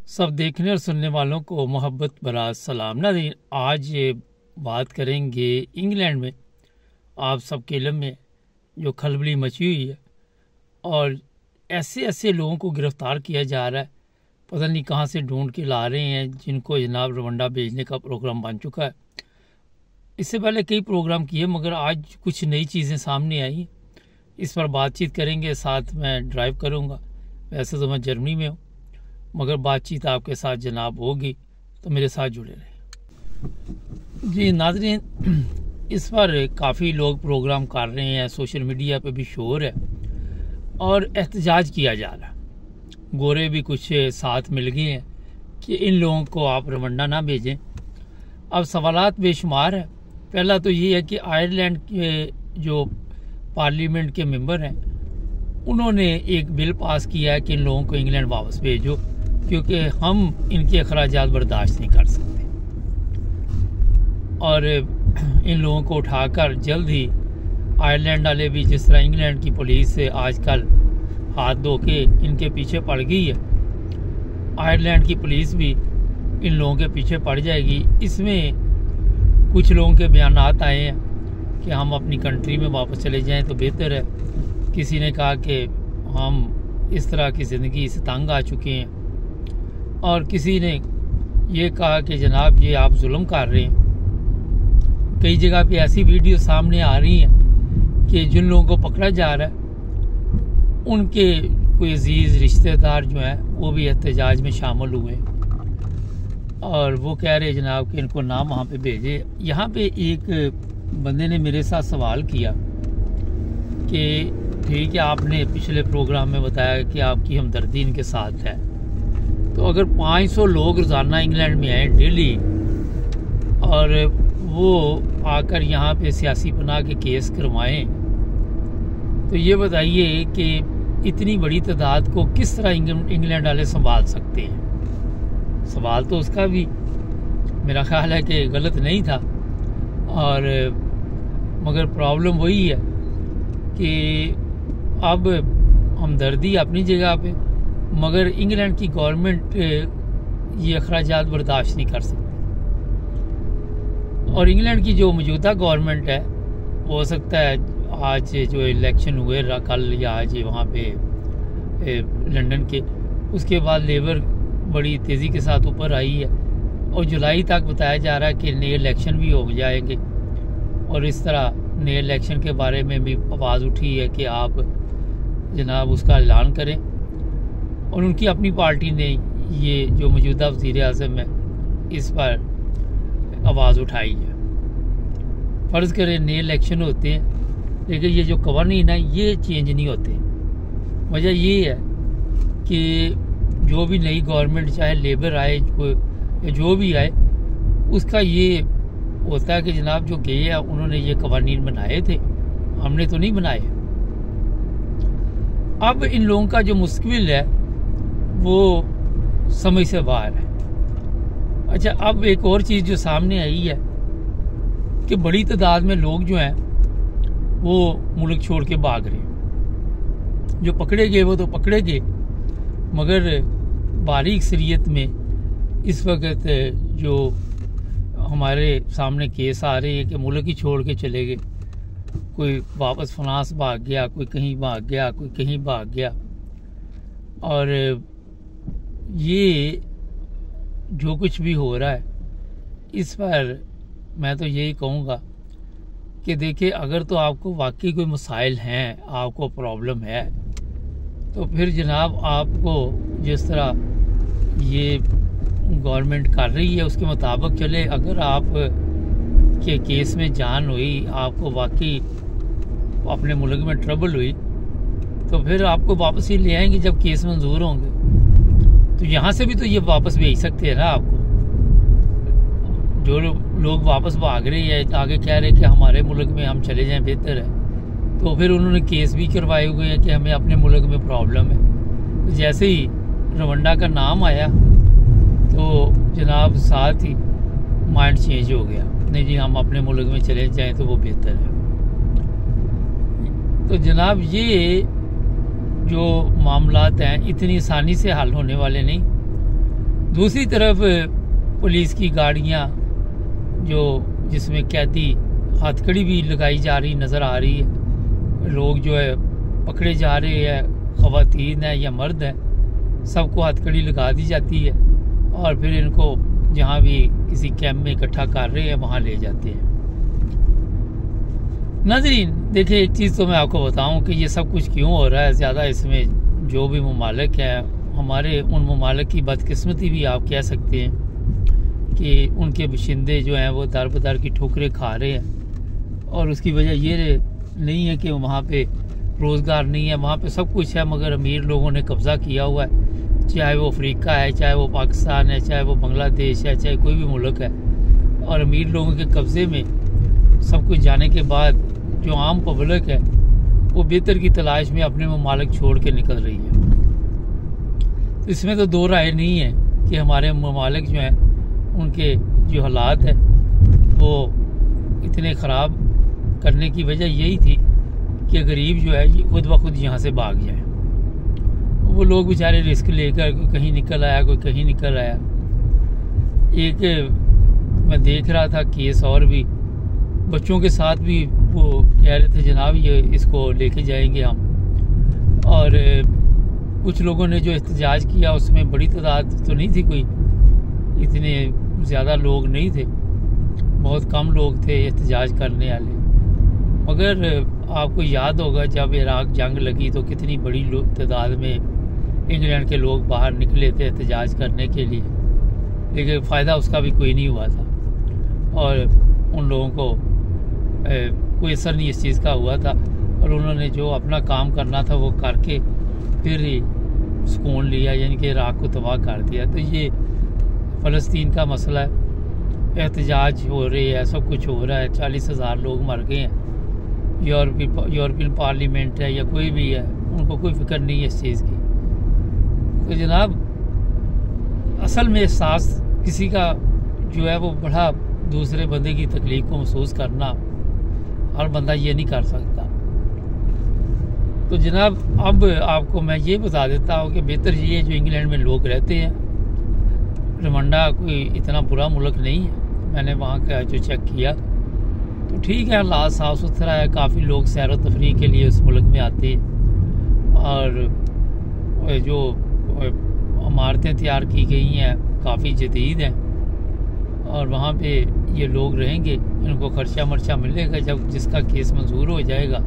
सब देखने और सुनने वालों को मोहब्बत भरा सलाम। नाज़रीन, आज बात करेंगे इंग्लैंड में आप सबके इल्म में जो खलबली मची हुई है और ऐसे ऐसे लोगों को गिरफ़्तार किया जा रहा है, पता नहीं कहाँ से ढूंढ के ला रहे हैं, जिनको जनाब रवंडा भेजने का प्रोग्राम बन चुका है। इससे पहले कई प्रोग्राम किए मगर आज कुछ नई चीज़ें सामने आई, इस पर बातचीत करेंगे। साथ मैं ड्राइव करूँगा। वैसे तो मैं जर्मनी में हूँ मगर बातचीत आपके साथ जनाब होगी, तो मेरे साथ जुड़े रहें। जी नाज़रीन, इस पर काफ़ी लोग प्रोग्राम कर रहे हैं, सोशल मीडिया पे भी शोर है और एहतजाज किया जा रहा है। गोरे भी कुछ साथ मिल गए हैं कि इन लोगों को आप रवंडा ना भेजें। अब सवालात बेशुमार है। पहला तो ये है कि आयरलैंड के जो पार्लियामेंट के मेंबर हैं उन्होंने एक बिल पास किया है कि इन लोगों को इंग्लैंड वापस भेजो, क्योंकि हम इनके अखराजात बर्दाश्त नहीं कर सकते और इन लोगों को उठाकर जल्द ही आयरलैंड वाले भी, जिस तरह इंग्लैंड की पुलिस से आजकल हाथ धो के इनके पीछे पड़ गई है, आयरलैंड की पुलिस भी इन लोगों के पीछे पड़ जाएगी। इसमें कुछ लोगों के बयानात आए हैं कि हम अपनी कंट्री में वापस चले जाएं तो बेहतर है। किसी ने कहा कि हम इस तरह की ज़िंदगी से तंग आ चुके हैं और किसी ने ये कहा कि जनाब ये आप जुल्म कर रहे हैं। कई जगह पे ऐसी वीडियो सामने आ रही हैं कि जिन लोगों को पकड़ा जा रहा है उनके कोई अजीज़ रिश्तेदार जो हैं वो भी एहतजाज में शामिल हुए और वो कह रहे जनाब कि इनको ना वहाँ पे भेजे। यहाँ पे एक बंदे ने मेरे साथ सवाल किया कि ठीक है, आपने पिछले प्रोग्राम में बताया कि आपकी हमदर्दी इनके साथ है, तो अगर 500 लोग रोज़ाना इंग्लैंड में आए डेली और वो आकर यहाँ पे सियासी पनाह के केस करवाएं, तो ये बताइए कि इतनी बड़ी तादाद को किस तरह इंग्लैंड वाले संभाल सकते हैं। सवाल तो उसका भी मेरा ख्याल है कि गलत नहीं था और मगर प्रॉब्लम वही है कि अब हमदर्दी अपनी जगह पे, मगर इंग्लैंड की गवर्नमेंट ये अखराजात बर्दाश्त नहीं कर सकती और इंग्लैंड की जो मौजूदा गवर्नमेंट है, हो सकता है आज जो इलेक्शन हुए कल या आज वहाँ पे लंदन के, उसके बाद लेबर बड़ी तेज़ी के साथ ऊपर आई है और जुलाई तक बताया जा रहा है कि नए इलेक्शन भी हो जाएंगे और इस तरह नए इलेक्शन के बारे में भी आवाज़ उठी है कि आप जनाब उसका ऐलान करें और उनकी अपनी पार्टी ने ये जो मौजूदा वज़ीर आज़म है इस पर आवाज़ उठाई है। फ़र्ज़ करें नए इलेक्शन होते हैं लेकिन ये जो कवानीन है ये चेंज नहीं होते। वजह ये है कि जो भी नई गवर्नमेंट, चाहे लेबर आए कोई जो भी आए, उसका ये होता है कि जनाब जो गए हैं उन्होंने ये कवानीन बनाए थे, हमने तो नहीं बनाए। अब इन लोगों का जो मुश्किल है वो समझ से बाहर है। अच्छा, अब एक और चीज़ जो सामने आई है कि बड़ी तादाद में लोग जो हैं वो मुल्क छोड़ के भाग रहे हैं। जो पकड़े गए वो तो पकड़े गए, मगर बारीक शरीयत में इस वक्त जो हमारे सामने केस आ रहे हैं कि मुल्क ही छोड़ के चले गए, कोई वापस फ्रांस भाग गया, कोई कहीं भाग गया, कोई कहीं भाग गया। और ये जो कुछ भी हो रहा है इस पर मैं तो यही कहूँगा कि देखिए, अगर तो आपको वाकई कोई मसाइल हैं, आपको प्रॉब्लम है, तो फिर जनाब आपको जिस तरह ये गवर्नमेंट कर रही है उसके मुताबिक चले। अगर आप के केस में जान हुई, आपको वाकई अपने मुल्क में ट्रबल हुई, तो फिर आपको वापस ही ले आएंगे जब केस मंजूर होंगे। तो यहाँ से भी तो ये वापस भेज सकते हैं ना आपको। जो लोग वापस भाग रहे हैं, आगे कह रहे हैं कि हमारे मुल्क में हम चले जाएं बेहतर है, तो फिर उन्होंने केस भी करवाए हुए हैं कि हमें अपने मुल्क में प्रॉब्लम है। तो जैसे ही रवंडा का नाम आया तो जनाब साथ ही माइंड चेंज हो गया, नहीं जी हम अपने मुल्क में चले जाएं तो वो बेहतर है। तो जनाब ये जो मामलात हैं इतनी आसानी से हल होने वाले नहीं। दूसरी तरफ पुलिस की गाड़ियां जिसमें कैदी हथकड़ी भी लगाई जा रही नज़र आ रही है। लोग जो है पकड़े जा रहे हैं, ख़वातीन है या मर्द है, सबको हथकड़ी लगा दी जाती है और फिर इनको जहाँ भी किसी कैंप में इकट्ठा कर रहे हैं वहाँ ले जाते हैं। नाज़रीन देखिए, एक चीज़ तो मैं आपको बताऊं कि ये सब कुछ क्यों हो रहा है। ज़्यादा इसमें जो भी ममालिक है, हमारे उन ममालिक की बदकिस्मती भी आप कह सकते हैं कि उनके बशिंदे जो हैं वो दर बदर की ठोकरें खा रहे हैं। और उसकी वजह ये नहीं है कि वहाँ पे रोज़गार नहीं है, वहाँ पे सब कुछ है, मगर अमीर लोगों ने कब्ज़ा किया हुआ है। चाहे वो अफ्रीका है, चाहे वो पाकिस्तान है, चाहे वो बांग्लादेश है, चाहे कोई भी मुल्क है, और अमीर लोगों के कब्ज़े में सब कुछ जाने के बाद जो आम पब्लिक है वो बेहतर की तलाश में अपने ममालिक छोड़ के निकल रही है। तो इसमें तो दो राय नहीं है कि हमारे ममालिक जो हैं उनके जो हालात है वो इतने ख़राब करने की वजह यही थी कि गरीब जो है ये खुद ब खुद यहाँ से भाग जाए। वो लोग बेचारे रिस्क लेकर कोई कहीं निकल आया, कोई कहीं निकल आया। एक मैं देख रहा था केस, और भी बच्चों के साथ भी वो कह रहे थे जनाब ये इसको लेके जाएंगे हम। और कुछ लोगों ने जो एहतजाज किया उसमें बड़ी तादाद तो नहीं थी, कोई इतने ज़्यादा लोग नहीं थे, बहुत कम लोग थे एहतजाज करने वाले। मगर आपको याद होगा जब इराक जंग लगी तो कितनी बड़ी तादाद में इंग्लैंड के लोग बाहर निकले थे एहतजाज करने के लिए, लेकिन फ़ायदा उसका भी कोई नहीं हुआ था और उन लोगों को कोई असर नहीं इस चीज़ का हुआ था। और उन्होंने जो अपना काम करना था वो करके फिर ही सुकून लिया, यानी कि इराक को तबाह कर दिया। तो ये फ़लस्तीन का मसला है, एहतजाज हो रहे हैं, सब कुछ हो रहा है, 40,000 लोग मर गए हैं। यूरोपियन पार्लियामेंट है या कोई भी है, उनको कोई फिक्र नहीं है इस चीज़ की। तो जनाब असल में एहसास किसी का जो है वो बड़ा दूसरे बंदे की तकलीफ को महसूस करना हर बंदा ये नहीं कर सकता। तो जनाब अब आपको मैं ये बता देता हूँ कि बेहतर ये जो इंग्लैंड में लोग रहते हैं, रमंडा कोई इतना बुरा मुल्क नहीं है। मैंने वहाँ का जो चेक किया तो ठीक है, हालात साफ़ सुथरा है, काफ़ी लोग सैर व तफरीह के लिए उस मुल्क में आते हैं और जो इमारतें तैयार की गई हैं काफ़ी जदीद हैं और वहाँ पे ये लोग रहेंगे, इनको खर्चा मर्चा मिलेगा। जब जिसका केस मंजूर हो जाएगा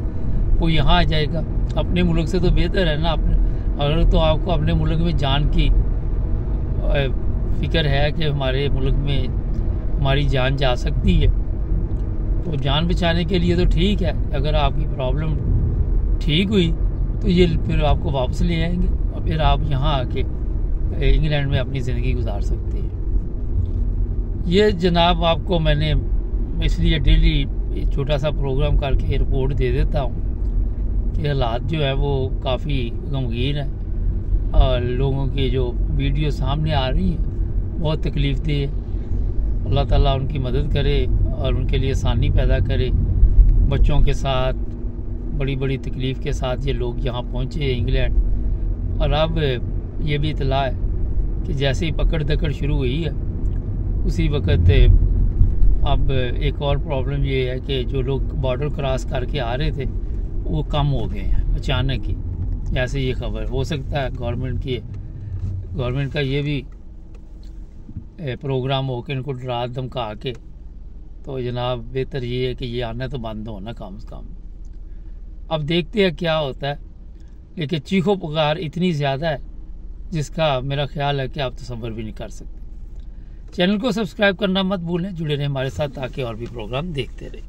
वो यहाँ आ जाएगा। अपने मुल्क से तो बेहतर है ना। अगर तो आपको अपने मुल्क में जान की फिक्र है कि हमारे मुल्क में हमारी जान जा सकती है, तो जान बचाने के लिए तो ठीक है। अगर आपकी प्रॉब्लम ठीक हुई तो ये फिर आपको वापस ले आएंगे और फिर आप यहाँ आके इंग्लैंड में अपनी ज़िंदगी गुजार सकते हैं। ये जनाब आपको मैंने इसलिए डेली छोटा सा प्रोग्राम करके रिपोर्ट दे देता हूँ कि हालात जो है वो काफ़ी गमगीन है और लोगों की जो वीडियो सामने आ रही है बहुत तकलीफ दे है। अल्लाह ताला उनकी मदद करे और उनके लिए आसानी पैदा करे। बच्चों के साथ बड़ी बड़ी तकलीफ़ के साथ ये लोग यहाँ पहुँचे इंग्लैंड। और अब ये भी इतला है कि जैसे ही पकड़ दकड़ शुरू हुई है उसी वक्त अब एक और प्रॉब्लम ये है कि जो लोग बॉर्डर क्रॉस करके आ रहे थे वो कम हो गए हैं अचानक ही। जैसे ये खबर हो सकता है गवर्नमेंट का ये भी प्रोग्राम हो कि इनको डरा धमका के, तो जनाब बेहतर ये है कि ये आना तो बंद हो ना कम से कम। अब देखते हैं क्या होता है, लेकिन चीखो पुकार इतनी ज़्यादा है जिसका मेरा ख्याल है कि आप तसव्वुर भी नहीं कर सकते। चैनल को सब्सक्राइब करना मत भूलें, जुड़े रहें हमारे साथ ताकि और भी प्रोग्राम देखते रहें।